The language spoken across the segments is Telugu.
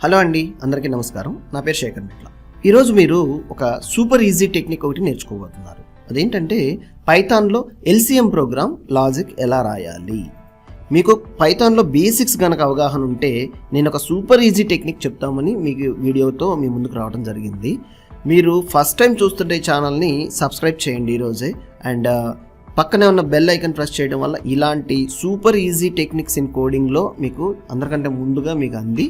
హలో అండి, అందరికీ నమస్కారం. నా పేరు శేఖర్ మెట్ల. ఈరోజు మీరు ఒక సూపర్ ఈజీ టెక్నిక్ ఒకటి నేర్చుకోబోతున్నారు. అదేంటంటే పైథాన్లో LCM ప్రోగ్రామ్ లాజిక్ ఎలా రాయాలి. మీకు పైథాన్లో బేసిక్స్ కనుక అవగాహన ఉంటే నేను ఒక సూపర్ ఈజీ టెక్నిక్ చెప్తామని మీకు వీడియోతో మీ ముందుకు రావడం జరిగింది. మీరు ఫస్ట్ టైం చూస్తుంటే ఈ ఛానల్ని సబ్స్క్రైబ్ చేయండి ఈరోజే. అండ్ పక్కనే ఉన్న బెల్ ఐకన్ ప్రెస్ చేయడం వల్ల ఇలాంటి సూపర్ ఈజీ టెక్నిక్స్ ఇన్ కోడింగ్లో మీకు అందరికంటే ముందుగా మీకు అంది.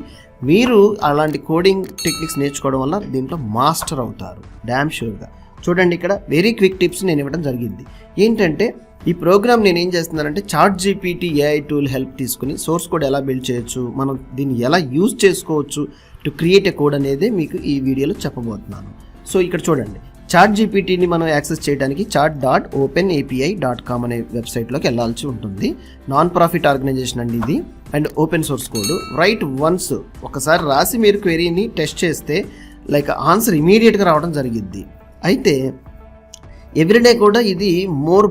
మీరు అలాంటి కోడింగ్ టెక్నిక్స్ నేర్చుకోవడం వల్ల దీంట్లో మాస్టర్ అవుతారు డ్యామ్ షూర్గా. చూడండి, ఇక్కడ వెరీ క్విక్ టిప్స్ నేను ఇవ్వడం జరిగింది. ఏంటంటే ఈ ప్రోగ్రామ్ నేను ఏం చేస్తున్నానంటే ChatGPT AI టూల్ హెల్ప్ తీసుకుని సోర్స్ కోడ్ ఎలా బిల్డ్ చేయొచ్చు, మనం దీన్ని ఎలా యూజ్ చేసుకోవచ్చు టు క్రియేట్ ఏ కోడ్ అనేది మీకు ఈ వీడియోలో చెప్పబోతున్నాను. సో ఇక్కడ చూడండి, ChatGPTని మనం యాక్సెస్ చేయడానికి chat.openapi.com అనే వెబ్సైట్లోకి వెళ్ళాల్సి ఉంటుంది. నాన్ ప్రాఫిట్ ఆర్గనైజేషన్ అండి ఇది, and open source code. Right once ఒకసారి రాసి మీరు క్వెరీని టెస్ట్ చేస్తే ఆన్సర్ ఇమీడియట్గా రావడం జరిగింది. అయితే ఎవ్రీడే కూడా ఇది మోర్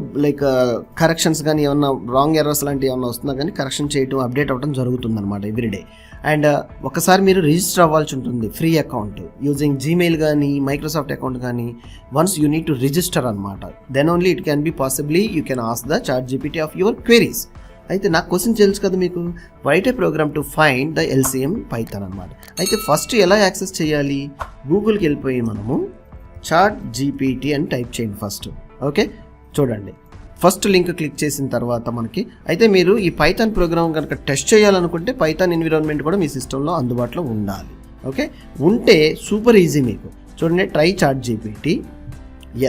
కరెక్షన్స్ కానీ ఏమన్నా రాంగ్ ఎర్రర్స్ లాంటివి ఏమన్నా వస్తున్నా కానీ కరెక్షన్ చేయడం, అప్డేట్ అవ్వడం జరుగుతుంది అనమాట ఎవ్రీడే. అండ్ ఒకసారి మీరు రిజిస్టర్ అవ్వాల్సి ఉంటుంది ఫ్రీ అకౌంట్ యూజింగ్ జీమెయిల్ కానీ మైక్రోసాఫ్ట్ అకౌంట్ కానీ. Once you need to register అనమాట. Then only it can be possibly you can ask the ChatGPT of your queries. అయితే నాకు క్వశ్చన్ తెలుసు కదా మీకు, right a program to find the LCM Python అనమాట. అయితే ఫస్ట్ ఎలా యాక్సెస్ చేయాలి, గూగుల్కి వెళ్ళిపోయి మనము ChatGPT అని టైప్ చేయండి ఫస్ట్. ఓకే, చూడండి, ఫస్ట్ లింక్ క్లిక్ చేసిన తర్వాత మనకి అయితే మీరు ఈ పైథాన్ ప్రోగ్రామ్ కనుక టెస్ట్ చేయాలనుకుంటే పైథాన్ ఎన్విరాన్మెంట్ కూడా మీ సిస్టంలో అందుబాటులో ఉండాలి. ఓకే, ఉంటే సూపర్ ఈజీ మీకు. చూడండి, try ChatGPT.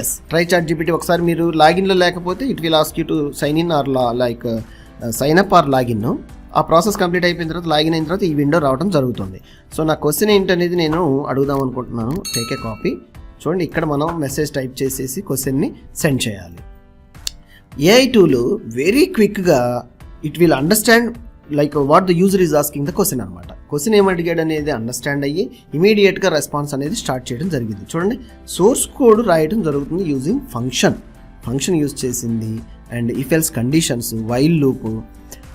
Yes, try ChatGPT. ఒకసారి మీరు లాగిన్లో లేకపోతే it will ask you to sign in or sign up or login. ఆ ప్రాసెస్ కంప్లీట్ అయిపోయిన తర్వాత లాగిన్ అయిన తర్వాత ఈ విండో రావడం జరుగుతుంది. సో నా క్వశ్చన్ ఏంటనేది నేను అడుగుదాం అనుకుంటున్నాను. Take a copy. చూడండి, ఇక్కడ మనం మెసేజ్ టైప్ చేసేసి క్వశ్చన్ని సెండ్ చేయాలి. AI టూల్ వెరీ క్విక్గా it will understand what the user is asking the question అనమాట. క్వశ్చన్ ఏమడిగాడు అనేది అండర్స్టాండ్ అయ్యి ఇమీడియట్గా రెస్పాన్స్ అనేది స్టార్ట్ చేయడం జరిగింది. చూడండి, సోర్స్ కోడ్ రాయడం జరుగుతుంది యూజింగ్ ఫంక్షన్ యూజ్ చేసింది. And if else conditions, while loop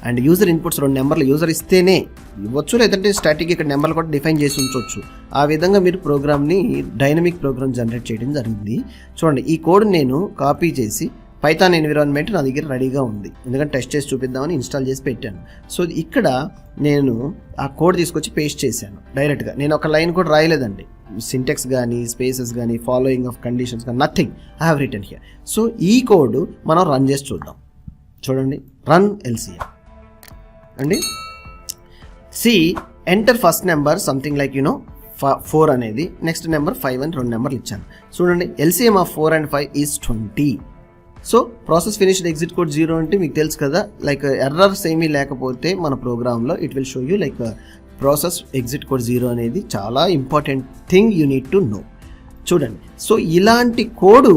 and user inputs 2 నెంబర్లు యూజర్ ఇస్తేనే ఇవ్వచ్చు, లేదంటే స్టాటిక్ ఇక్కడ నెంబర్లు కూడా డిఫైన్ చేసి ఉంచవచ్చు. ఆ విధంగా మీరు ప్రోగ్రామ్ని డైనమిక్ ప్రోగ్రామ్ జనరేట్ చేయడం జరిగింది. చూడండి, ఈ కోడ్ నేను కాపీ చేసి పైథాన్ ఎన్విరాన్మెంట్ నా దగ్గర రెడీగా ఉంది, ఎందుకంటే టెస్ట్ చేసి చూపిద్దామని ఇన్స్టాల్ చేసి పెట్టాను. సో ఇక్కడ నేను ఆ కోడ్ తీసుకొచ్చి పేస్ట్ చేశాను డైరెక్ట్గా. నేను ఒక లైన్ కూడా రాయలేదండి, సింటెక్స్ కానీ స్పేసెస్ కానీ ఫాలోయింగ్ ఆఫ్ కండిషన్స్ కానీ nothing I have return here. So ఈ కోడ్ మనం రన్ చేసి చూద్దాం. చూడండి, రన్ LCM అండి. ఎంటర్ ఫస్ట్ నెంబర్ సంథింగ్ 4 అనేది, నెక్స్ట్ నెంబర్ 5 అని 2 నెంబర్లు ఇచ్చాను. చూడండి, LCM of 4 and 5 is 20. So process finished, exit code 0 అంటే మీకు తెలుసు కదా, ఎర్రర్స్ ఏమీ లేకపోతే మన ప్రోగ్రాంలో it will show you process exit code 0 అనేది చాలా important thing you need to know. చూడండి, సో ఇలాంటి కోడు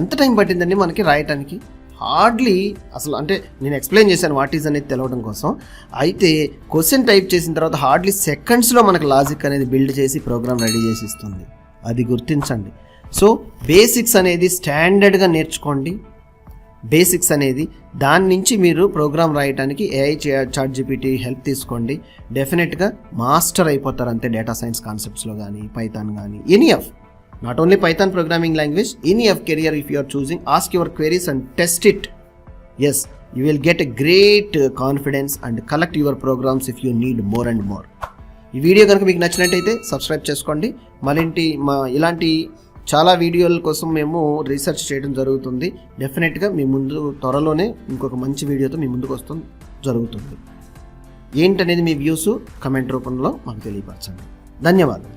ఎంత టైం పట్టిందండి మనకి రాయటానికి? హార్డ్లీ అసలు, అంటే నేను ఎక్స్ప్లెయిన్ చేశాను వాట్ ఈజ్ అనేది తెలవడం కోసం. అయితే క్వశ్చన్ టైప్ చేసిన తర్వాత హార్డ్లీ సెకండ్స్లో మనకు లాజిక్ అనేది బిల్డ్ చేసి ప్రోగ్రామ్ రెడీ చేసి ఇస్తుంది. అది గుర్తించండి. సో బేసిక్స్ అనేది స్టాండర్డ్గా నేర్చుకోండి. బేసిక్స్ అనేది దాని నుంచి మీరు ప్రోగ్రామ్ రాయడానికి AI ChatGPT హెల్ప్ తీసుకోండి. డెఫినెట్గా మాస్టర్ అయిపోతారు అంతే. డేటా సైన్స్ కాన్సెప్ట్స్లో కానీ, పైథాన్ కానీ, any of not only Python programming language, any of career if you are choosing, ask your queries and test it. Yes, you will get a great confidence and collect your programs if you need more and more. ఈ వీడియో కనుక మీకు నచ్చినట్టయితే సబ్స్క్రైబ్ చేసుకోండి. ఇలాంటి చాలా వీడియోల కోసం మేము రీసెర్చ్ చేయడం జరుగుతుంది. డెఫినెట్గా మీ ముందు త్వరలోనే ఇంకొక మంచి వీడియోతో మీ ముందుకు వస్తాం జరుగుతుంది. ఏంటనేది మీ వ్యూస్ కమెంట్ రూపంలో మాకు తెలియపరచండి. ధన్యవాదాలు.